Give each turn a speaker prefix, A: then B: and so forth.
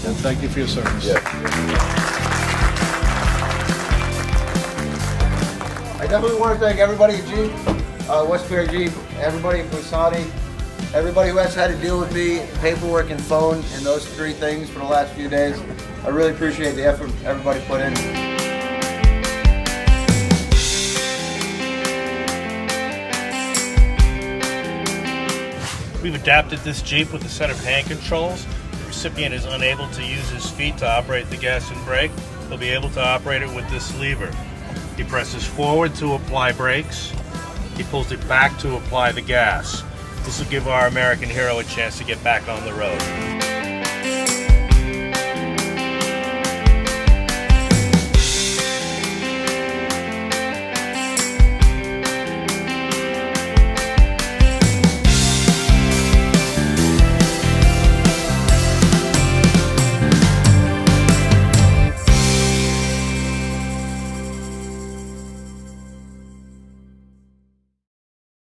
A: And thank you for your service.
B: Yeah.
C: I definitely want to thank everybody at Jeep, Westbury Jeep, everybody at Bussani, everybody who has had to deal with me, paperwork and phone, and those three things for the last few days. I really appreciate the effort everybody put in.
D: We've adapted this Jeep with a set of hand controls. The recipient is unable to use his feet to operate the gas and brake. He'll be able to operate it with this lever. He presses forward to apply brakes. He pulls it back to apply the gas. This will give our American hero a chance to get back on the road.